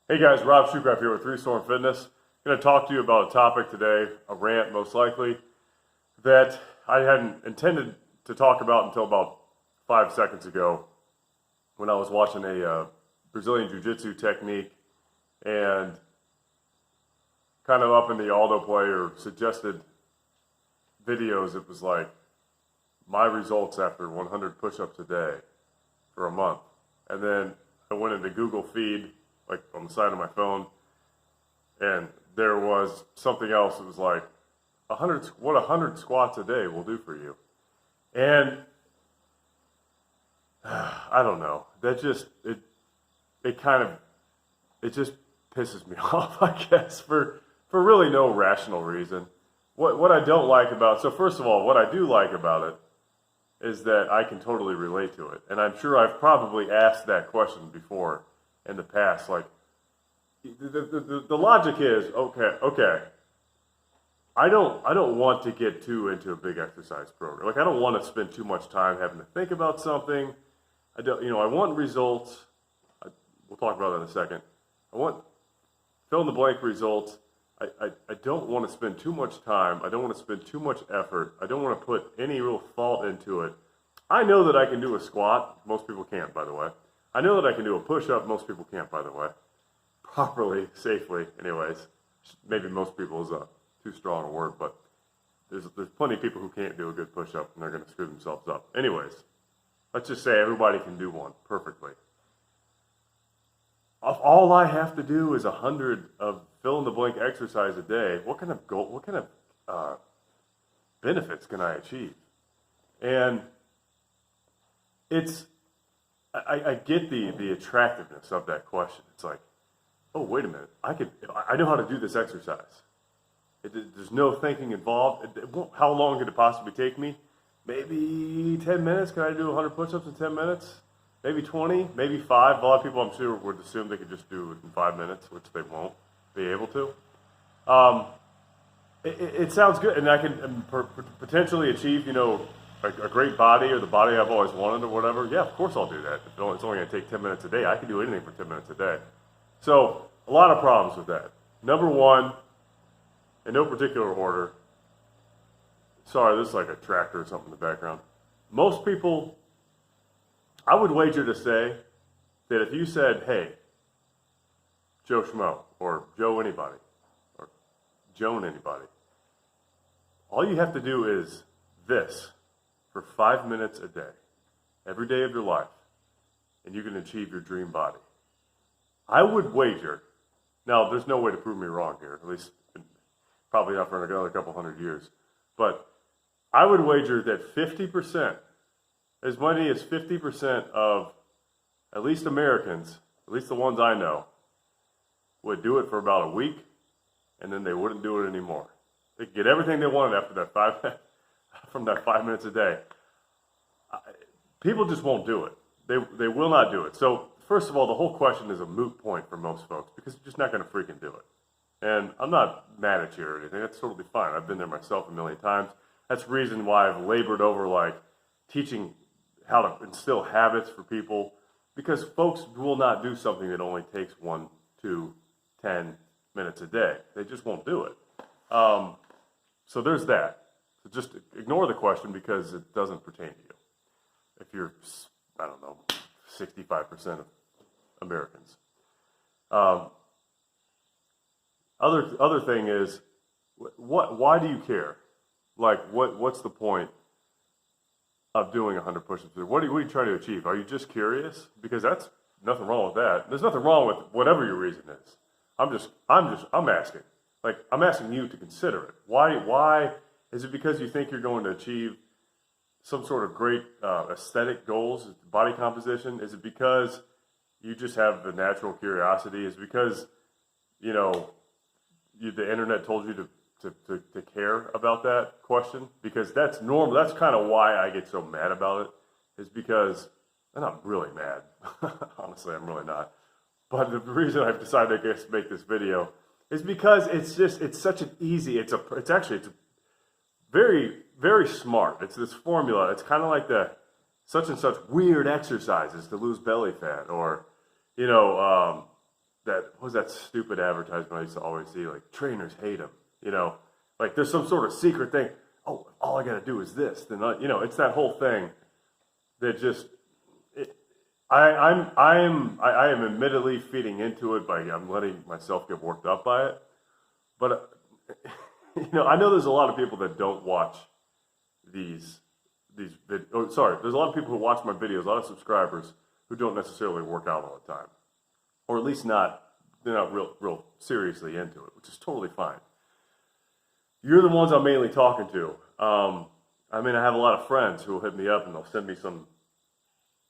Hey guys, Rob Shoecraft here with Three Storm Fitness. I'm going to talk to you about a topic today, a rant most likely, that I hadn't intended to talk about until about 5 seconds ago when I was watching a Brazilian Jiu-Jitsu technique and kind of up in the autoplay or suggested videos. It was like my results after 100 push-ups a day for a month. And then I went into Google feed, like on the side of my phone, and there was something else that was like 100 squats a day will do for you. And I don't know, that just it just pisses me off, I guess, for really no rational reason. What I don't like about, so first of all, what I do like about it is that I can totally relate to it. And I'm sure I've probably asked that question before in the past. Like, the logic is, okay, I don't want to get too into a big exercise program. Like, I don't want to spend too much time having to think about something. I want results. We'll talk about that in a second. I want fill in the blank results. I don't want to spend too much time. I don't want to spend too much effort. I don't want to put any real thought into it. I know that I can do a squat. Most people can't, by the way. I know that I can do a push-up. Most people can't, by the way. Properly, safely, anyways. Maybe most people is too strong a word, but there's plenty of people who can't do a good push-up and they're going to screw themselves up. Anyways, let's just say everybody can do one perfectly. If all I have to do is 100 of fill-in-the-blank exercise a day, what kind of benefits can I achieve? And I get the attractiveness of that question. It's like, oh, wait a minute, I know how to do this exercise. There's no thinking involved. How long could it possibly take me? Maybe 10 minutes. Can I do 100 push-ups in 10 minutes? Maybe 20, maybe 5. A lot of people, I'm sure, would assume they could just do it in 5 minutes, which they won't be able to. It sounds good, and I can potentially achieve, a great body or the body I've always wanted or whatever. Yeah, of course I'll do that. It's only going to take 10 minutes a day. I can do anything for 10 minutes a day. So, a lot of problems with that. Number one, in no particular order, sorry, this is like a tractor or something in the background. Most people, I would wager to say that if you said, hey, Joe Schmo, or Joe anybody, or Joan anybody, all you have to do is this for 5 minutes a day, every day of your life, and you can achieve your dream body. I would wager, now there's no way to prove me wrong here, at least probably not for another couple hundred years, but I would wager that 50%, as many as 50% of at least Americans, at least the ones I know, would do it for about a week, and then they wouldn't do it anymore. They could get everything they wanted after that from that 5 minutes a day. People just won't do it. They will not do it. So first of all, the whole question is a moot point for most folks because you're just not going to freaking do it. And I'm not mad at you or anything. That's totally fine. I've been there myself a million times. That's the reason why I've labored over like teaching how to instill habits for people, because folks will not do something that only takes 1, 2, 10 minutes a day. They just won't do it. So there's that. So just ignore the question because it doesn't pertain to you. If you're, I don't know, 65% of Americans. Other thing is, why do you care? Like, what's the point of doing 100 push-ups? What are you trying to achieve? Are you just curious? Because that's nothing wrong with that. There's nothing wrong with whatever your reason is. I'm asking. Like, I'm asking you to consider it. Why is it because you think you're going to achieve some sort of great aesthetic goals, body composition? Is it because you just have the natural curiosity? Is it because, the internet told you to care about that question? Because that's normal. That's kind of why I get so mad about it, is because I'm not really mad. Honestly, I'm really not. But the reason I've decided to make this video is because it's such an easy, it's very, very smart. It's this formula. It's kind of like the such and such weird exercises to lose belly fat, or what was that stupid advertisement I used to always see, like trainers hate them, you know, like there's some sort of secret thing. Oh, all I got to do is this. Then, you know, it's that whole thing that just, I am admittedly feeding into it I'm letting myself get worked up by it. But, you know, I know there's a lot of people that don't watch there's a lot of people who watch my videos, a lot of subscribers who don't necessarily work out all the time. Or at least they're not real seriously into it, which is totally fine. You're the ones I'm mainly talking to. I mean, I have a lot of friends who will hit me up and they'll send me some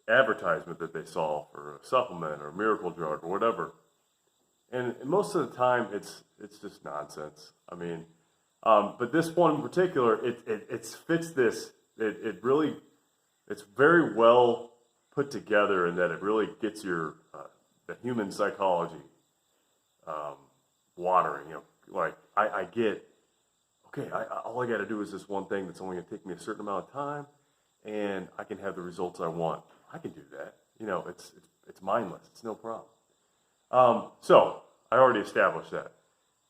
advertisement that they saw for a supplement or a miracle drug or whatever. And most of the time, it's just nonsense. I mean, but this one in particular, it fits this. It's very well put together in that it really gets the human psychology watering. You know, like I get, okay, all I got to do is this one thing that's only going to take me a certain amount of time, and I can have the results I want. I can do that. You know, it's mindless. It's no problem. So I already established that.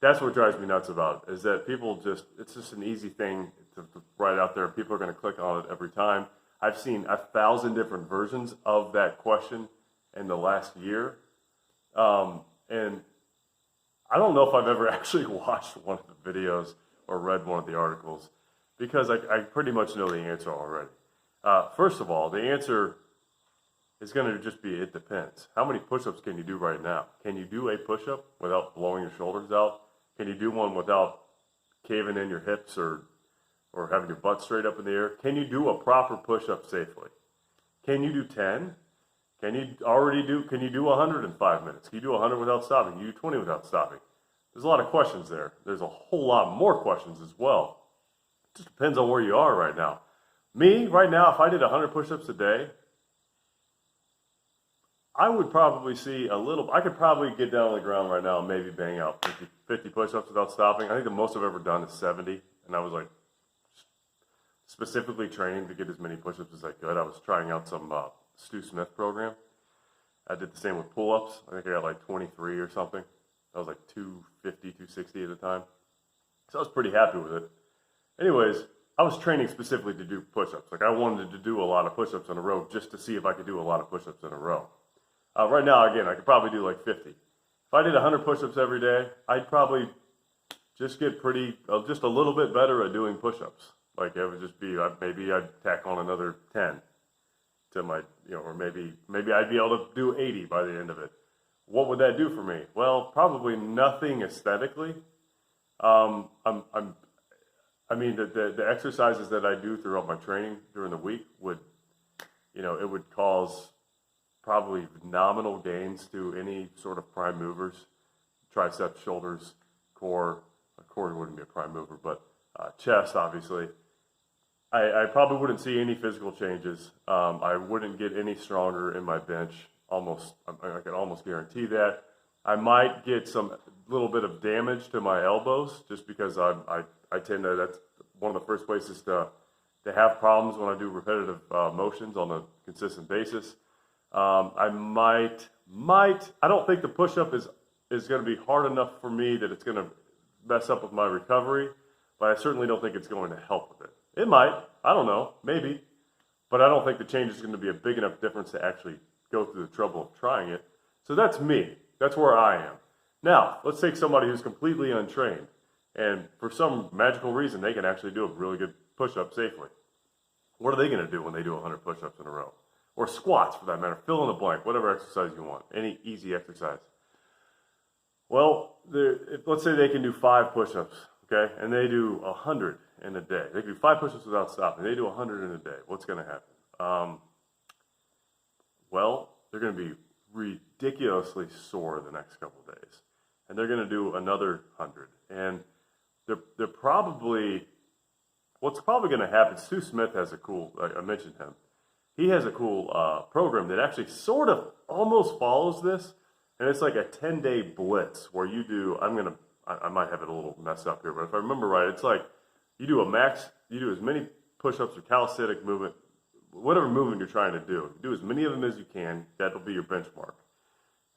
That's what drives me nuts about it, is that people it's just an easy thing to write out there. People are going to click on it every time. I've seen 1,000 different versions of that question in the last year. And I don't know if I've ever actually watched one of the videos or read one of the articles, because I pretty much know the answer already. First of all, the answer is going to just be, it depends. How many push-ups can you do right now? Can you do a push-up without blowing your shoulders out? Can you do one without caving in your hips or having your butt straight up in the air? Can you do a proper push-up safely? Can you do 10? Can you do 100 in 5 minutes? Can you do 100 without stopping? Can you do 20 without stopping? There's a lot of questions there. There's a whole lot more questions as well. It just depends on where you are right now. Me, right now, if I did 100 push-ups a day, I would probably see I could probably get down on the ground right now and maybe bang out 50 push-ups without stopping. I think the most I've ever done is 70, and I was like specifically training to get as many push-ups as I could. I was trying out some Stu Smith program. I did the same with pull-ups. I think I got like 23 or something. I was like 250, 260 at the time. So I was pretty happy with it. Anyways, I was training specifically to do push-ups. Like I wanted to do a lot of push-ups in a row just to see if I could do a lot of push-ups in a row. Right now, again, I could probably do like 50. If I did 100 push-ups every day, I'd probably just get just a little bit better at doing push-ups. Like it would just be, maybe I'd tack on another 10 to my, or maybe I'd be able to do 80 by the end of it. What would that do for me? Well, probably nothing aesthetically. The exercises that I do throughout my training during the week would, it would cause probably nominal gains to any sort of prime movers, triceps, shoulders, core. Core wouldn't be a prime mover, but chest, obviously. I probably wouldn't see any physical changes. I wouldn't get any stronger in my bench. I can almost guarantee that. I might get some little bit of damage to my elbows, just because I tend to, that's one of the first places to have problems when I do repetitive motions on a consistent basis. I don't think the push-up is going to be hard enough for me that it's going to mess up with my recovery, but I certainly don't think it's going to help with it. It might, I don't know, maybe, but I don't think the change is going to be a big enough difference to actually go through the trouble of trying it. So that's me. That's where I am. Now, let's take somebody who's completely untrained, and for some magical reason, they can actually do a really good push-up safely. What are they going to do when they do 100 push-ups in a row? Or squats, for that matter. Fill in the blank, whatever exercise you want. Any easy exercise. Well, let's say they can do 5 push-ups, okay? And they do 100 in a day. They can do 5 push-ups without stopping. They do 100 in a day. What's going to happen? Well, they're going to be ridiculously sore the next couple of days. And they're going to do another 100. And they're probably, what's probably going to happen, Stu Smith has a cool, I mentioned him. He has a cool program that actually sort of almost follows this, and it's like a 10-day blitz where you do, I might have it a little messed up here, but if I remember right, it's like you do as many push-ups or calisthenic movement, whatever movement you're trying to do as many of them as you can, that'll be your benchmark.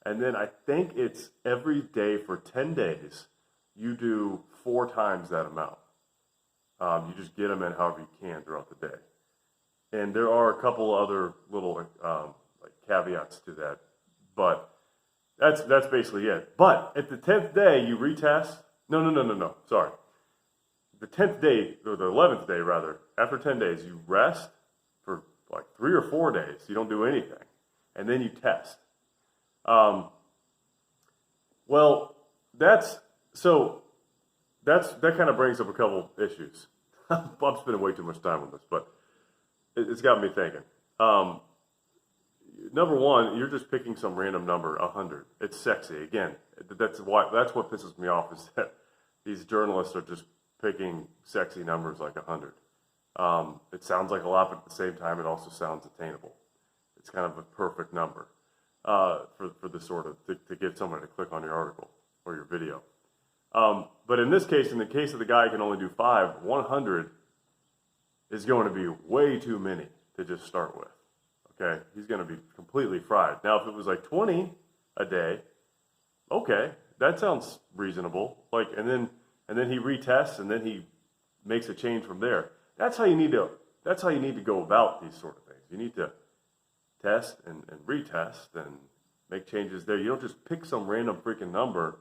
And then I think it's every day for 10 days, you do 4 times that amount. You just get them in however you can throughout the day. And there are a couple other little like caveats to that, but that's basically it. But at the 10th day, you retest. No. Sorry. The 10th day, or the 11th day rather, after 10 days, you rest for like 3 or 4 days. You don't do anything. And then you test. Well, that kind of brings up a couple issues. I'm spending way too much time on this, but it's got me thinking. Number one, you're just picking some random number, 100. It's sexy. Again, that's what pisses me off is that these journalists are just picking sexy numbers like 100. It sounds like a lot, but at the same time, it also sounds attainable. It's kind of a perfect number for the sort of to get someone to click on your article or your video. But in this case, in the case of the guy who can only do 5, 100 is going to be way too many to just start with. Okay, he's going to be completely fried. Now, if it was like 20 a day, okay, that sounds reasonable. Like, and then he retests, and then he makes a change from there. That's how you need to go about these sort of things. You need to test and retest and make changes there. You don't just pick some random freaking number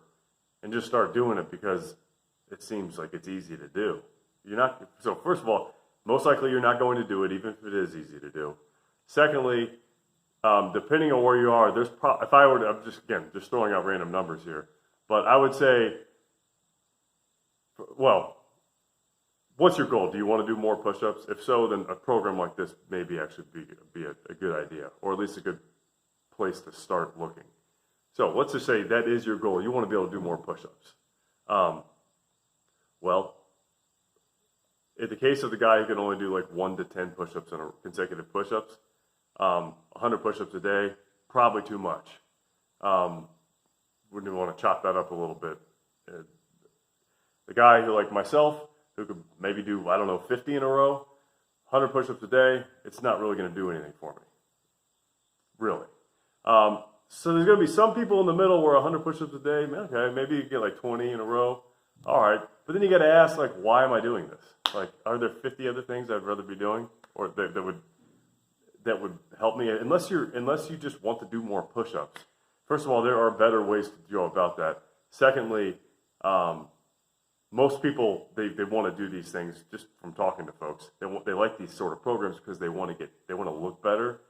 and just start doing it because it seems like it's easy to do. You're not. So first of all, most likely you're not going to do it, even if it is easy to do. Secondly, depending on where you are, if I were to, I'm just throwing out random numbers here, but I would say, well, what's your goal? Do you want to do more push-ups? If so, then a program like this maybe actually be a good idea, or at least a good place to start looking. So let's just say that is your goal. You want to be able to do more push-ups. Well, in the case of the guy who can only do like 1 to 10 push-ups in consecutive push-ups, 100 push-ups a day, probably too much. Wouldn't even want to chop that up a little bit. The guy who, like myself, who could maybe do, 50 in a row, 100 push-ups a day, it's not really going to do anything for me. Really. So there's going to be some people in the middle where 100 push-ups a day, okay, maybe you get like 20 in a row. All right. But then you got to ask, like, why am I doing this? Like, are there 50 other things I'd rather be doing, or that would help me? Unless you just want to do more push-ups. First of all, there are better ways to go about that. Secondly, most people they want to do these things just from talking to folks. They like these sort of programs because they want to look better,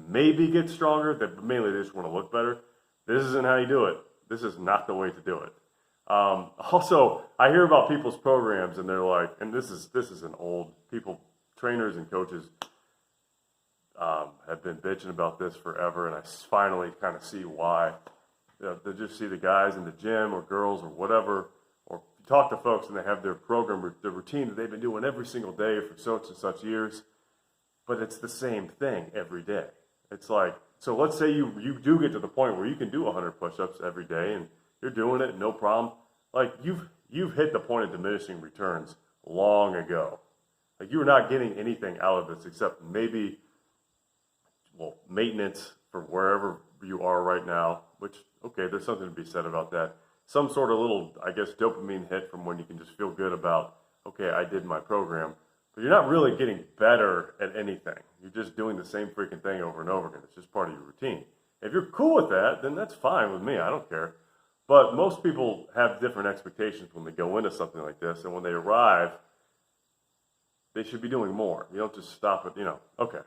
maybe get stronger. Mainly they just want to look better. This isn't how you do it. This is not the way to do it. Also, I hear about people's programs, and they're like, and this is an old trainers and coaches have been bitching about this forever, and I finally kind of see why. They just see the guys in the gym or girls or whatever, or you talk to folks and they have their program, their routine that they've been doing every single day for such and such years, but it's the same thing every day. It's like, so let's say you do get to the point where you can do 100 push-ups every day and you're doing it, no problem. Like, you've hit the point of diminishing returns long ago. Like, you're not getting anything out of this except maybe, maintenance for wherever you are right now, which, okay, there's something to be said about that. Some sort of little, I guess, dopamine hit from when you can just feel good about, okay, I did my program. But you're not really getting better at anything. You're just doing the same freaking thing over and over again. It's just part of your routine. If you're cool with that, then that's fine with me. I don't care. But most people have different expectations when they go into something like this. And when they arrive, they should be doing more. You don't just stop at, okay.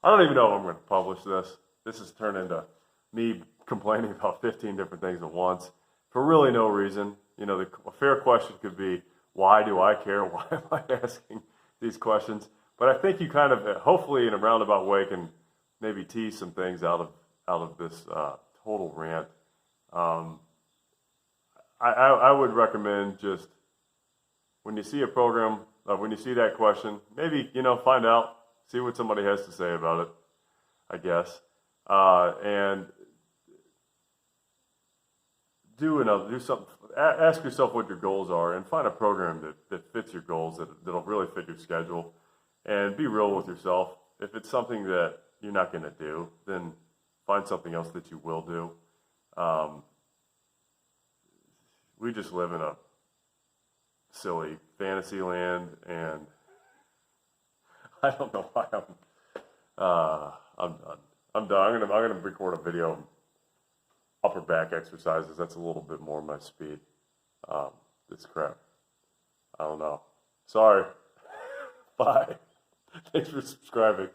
I don't even know if I'm going to publish this. This has turned into me complaining about 15 different things at once for really no reason. A fair question could be, why do I care? Why am I asking these questions? But I think you kind of, hopefully in a roundabout way, can maybe tease some things out of this total rant. I would recommend just, when you see a program, when you see that question, maybe, find out, see what somebody has to say about it, I guess. And do something, ask yourself what your goals are and find a program that fits your goals, that'll really fit your schedule, and be real with yourself. If it's something that you're not going to do, then find something else that you will do. We just live in a silly fantasy land, and I don't know why I'm done. I'm done. I'm gonna record a video of upper back exercises. That's a little bit more my speed. This crap. I don't know. Sorry. Bye. Thanks for subscribing.